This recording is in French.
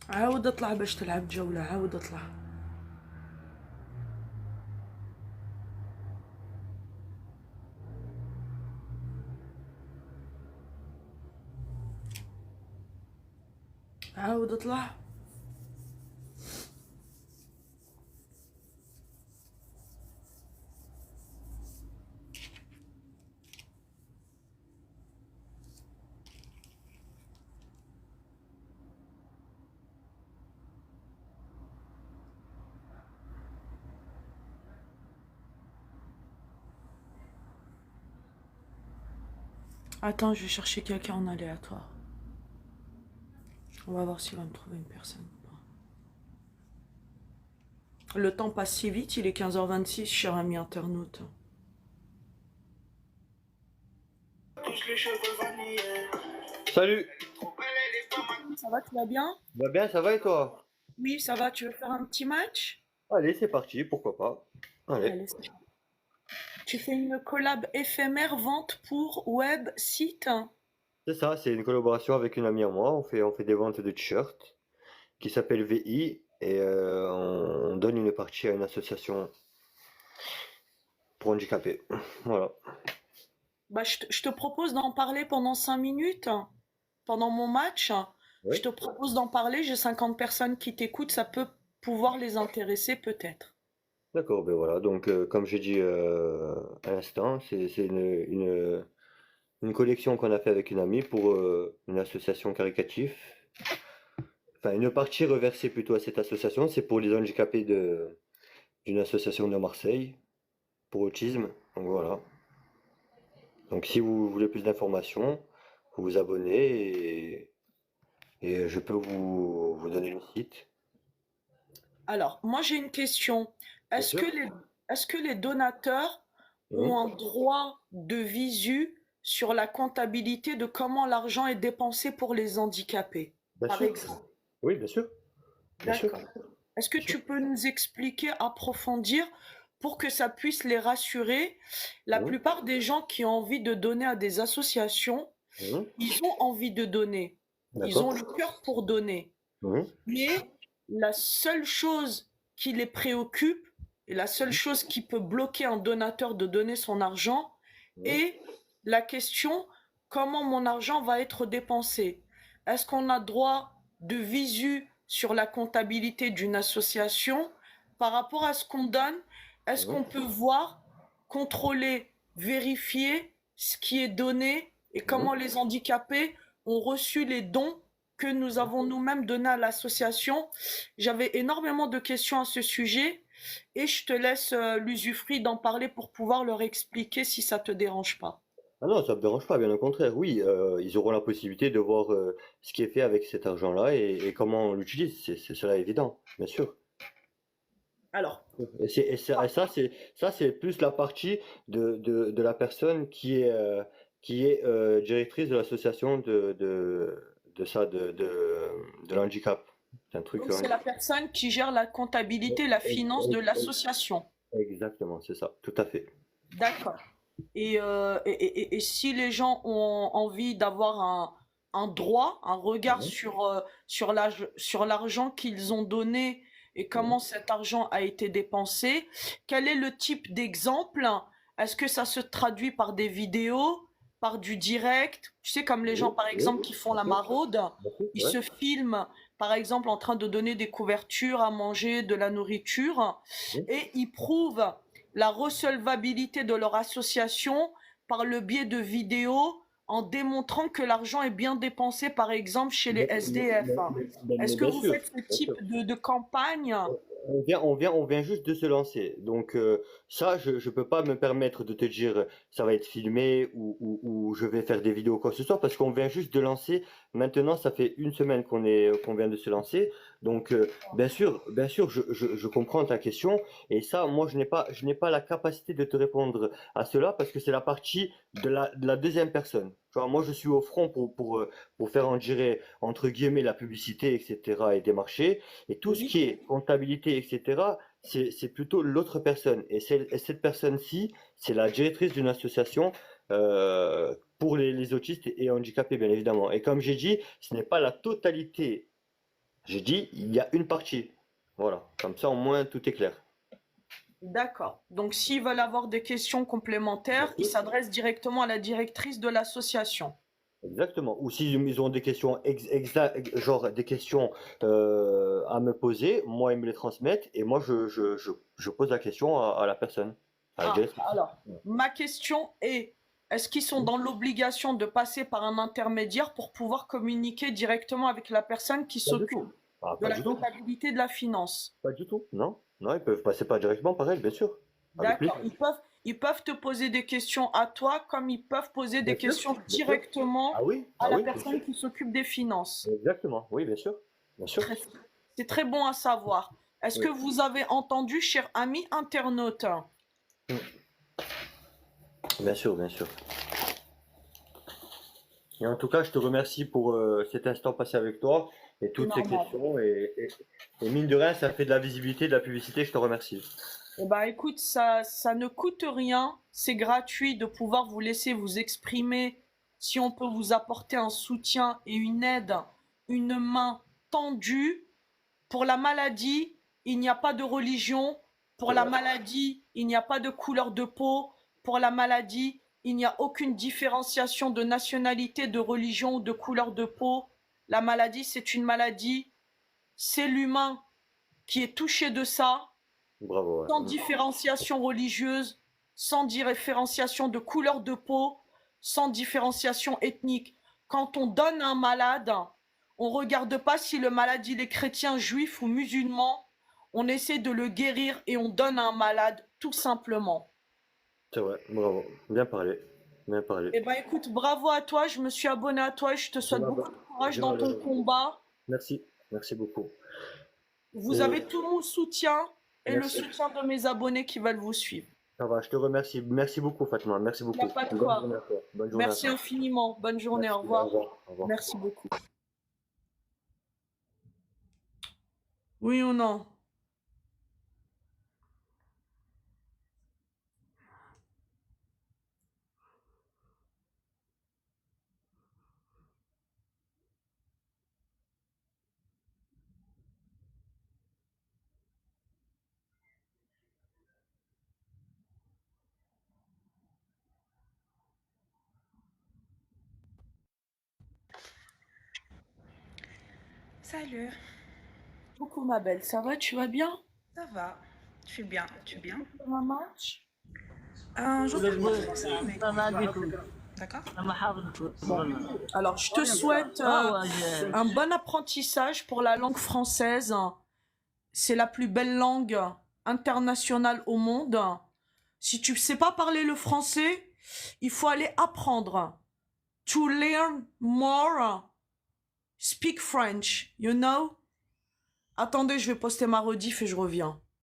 عاود اطلع باش تلعب جولة، عاود اطلع. عاود اطلع. Attends, je vais chercher quelqu'un en aléatoire. On va voir s'il va me trouver une personne ou pas. Le temps passe si vite, il est 15h26, cher ami internaute. Salut, Ça va, tu vas bien? va bien, ça va et toi? Oui, ça va, tu veux faire un petit match? Allez, c'est parti, pourquoi pas. Allez, Allez, tu fais une collab éphémère vente pour web site. c'est ça, c'est une collaboration avec une amie à moi. On fait des ventes de t-shirts qui s'appelle VI et on donne une partie à une association pour handicapés. Voilà. Bah, je te propose d'en parler pendant 5 minutes, pendant mon match. Je Oui, te propose d'en parler, j'ai 50 personnes qui t'écoutent, ça peut pouvoir les intéresser peut-être. d'accord, ben voilà. Donc, comme j'ai dit à l'instant, c'est une collection qu'on a fait avec une amie pour une association caritative. Enfin, une partie reversée plutôt à cette association, c'est pour les handicapés d'une association de Marseille. Pour autisme. Donc voilà. Donc si vous voulez plus d'informations, vous vous abonnez et je peux vous donner le site. Alors, moi j'ai une question. Bien Est-ce que sûr. les, est-ce que les donateurs ont Mhm. un droit de visu sur la comptabilité de comment l'argent est dépensé pour les handicapés, Bien par sûr. exemple? Oui, bien sûr. Bien sûr. D'accord. Est-ce que Bien sûr. tu peux nous expliquer, approfondir pour que ça puisse les rassurer? La Mhm. plupart des gens qui ont envie de donner à des associations, Mhm. ils ont envie de donner. Ils ont D'accord. le cœur pour donner. Mhm. Mais la seule chose qui les préoccupe et la seule Mhm. chose qui peut bloquer un donateur de donner son argent Mhm. est la question comment mon argent va être dépensé. Est-ce qu'on a droit de visu sur la comptabilité d'une association par rapport à ce qu'on donne? Est-ce Mhm. qu'on peut voir, contrôler, vérifier ce qui est donné et comment Mhm. les handicapés ont reçu les dons que nous avons nous-mêmes donnés à l'association? J'avais énormément de questions à ce sujet et je te laisse l'usufruit d'en parler pour pouvoir leur expliquer si ça te dérange pas. Ah non, ça me dérange pas, bien au contraire. Oui, ils auront la possibilité de voir ce qui est fait avec cet argent-là et comment on l'utilise. C'est cela évident, bien sûr. Alors, Et c'est plus la partie de la personne qui est directrice de l'association de l'handicap. C'est un truc. donc c'est la personne qui gère la comptabilité, la finance de l'association. Exactement, c'est ça, tout à fait. D'accord. Et si les gens ont envie d'avoir un droit, un regard Mhm, sur l'argent qu'ils ont donné et mhm, comment cet argent a été dépensé, quel est le type d'exemple? Est-ce que ça se traduit par des vidéos, par du direct? Tu sais, comme les gens, oui, par oui, exemple, qui font bien la sûr, maraude, bien sûr, ils ouais. se filment, par exemple, en train de donner des couvertures à manger, de la nourriture, Mhm. et ils prouvent la recevabilité de leur association par le biais de vidéos en démontrant que l'argent est bien dépensé, par exemple, chez les Mais, SDF. mais Est-ce que bien vous sûr, faites ce bien sûr. type de campagne? On vient juste de se lancer. Donc ça, je peux pas me permettre de te dire ça va être filmé ou je vais faire des vidéos quoi que ce soit parce qu'on vient juste de lancer. Maintenant, ça fait une semaine qu'on vient de se lancer. Donc bien sûr, je comprends ta question et ça, moi, je n'ai pas la capacité de te répondre à cela parce que c'est la partie de la deuxième personne. Tu vois, moi, je suis au front pour faire en dirait entre guillemets la publicité, etc. et démarcher. Et tout ce Oui. qui est comptabilité, etc., c'est plutôt l'autre personne. Et cette personne-ci, c'est la directrice d'une association pour les autistes et handicapés, bien évidemment. Et comme j'ai dit, ce n'est pas la totalité. J'ai dit, il y a une partie. Voilà, comme ça au moins tout est clair. D'accord. Donc, s'ils veulent avoir des questions complémentaires, ils s'adressent directement à la directrice de l'association. Exactement. Ou s'ils ils ont des questions genre des questions à me poser, moi ils me les transmettent et moi je pose la question à la personne, à la Ah, directrice. alors, ma question est, est-ce qu'ils sont dans l'obligation de passer par un intermédiaire pour pouvoir communiquer directement avec la personne qui Pas du s'occupe tout. Ah, de pas la du tout. comptabilité de la finance? Pas du tout. Non, non, ils peuvent passer pas directement par elle, bien sûr. Avec D'accord. plaisir. Ils peuvent te poser des questions à toi comme ils peuvent poser Bien des sûr, questions bien sûr. directement à Ah la oui, bien sûr. personne qui s'occupe des finances. Exactement. Oui, bien sûr. Bien sûr. Très- C'est très bon à savoir. Est-ce que Oui. vous avez entendu, cher ami internaute? Bien sûr, bien sûr. Et en tout cas, je te remercie pour cet instant passé avec toi et C'est toutes ces normal. questions. Et mine de rien, ça fait de la visibilité, de la publicité. Je te remercie. Eh ben, écoute, ça ne coûte rien. C'est gratuit de pouvoir vous laisser vous exprimer. Si on peut vous apporter un soutien et une aide, une main tendue. Pour la maladie, il n'y a pas de religion. Pour C'est la vrai. maladie, il n'y a pas de couleur de peau. Pour la maladie, il n'y a aucune différenciation de nationalité, de religion ou de couleur de peau. La maladie, c'est une maladie. C'est l'humain qui est touché de ça, Bravo. Ouais. sans différenciation religieuse, sans différenciation de couleur de peau, sans différenciation ethnique. Quand on donne un malade, on ne regarde pas si le malade il est chrétien, juif ou musulman. On essaie de le guérir et on donne un malade tout simplement. C'est vrai. Bravo. Bien parlé. Bien parlé. Eh ben écoute, bravo à toi, je me suis abonné à toi et je te Je souhaite beaucoup m'abonne. de courage Je dans ton m'abonne. combat. Merci. Merci beaucoup. Vous Et avez tout mon soutien et le merci. soutien de mes abonnés qui veulent vous suivre. Ça va, je te remercie. Merci beaucoup, Fatma. Merci Il n'y a beaucoup. pas de Bonne quoi. journée à toi. Bonne journée à Merci toi. infiniment. Bonne journée, au Merci. Au revoir. revoir. Au revoir. Merci beaucoup. Oui ou non? Salut, Coucou ma belle, ça va, tu vas bien? ça va? Je suis bien, tu es bien? Pour un match? Je parle pas français, mais d'accord? Alors, je te souhaite un bon apprentissage pour la langue française. C'est la plus belle langue internationale au monde. Si tu ne sais pas parler le français, il faut aller apprendre. To learn more, speak French, you know? Attendez, je vais poster ma rediff et je reviens.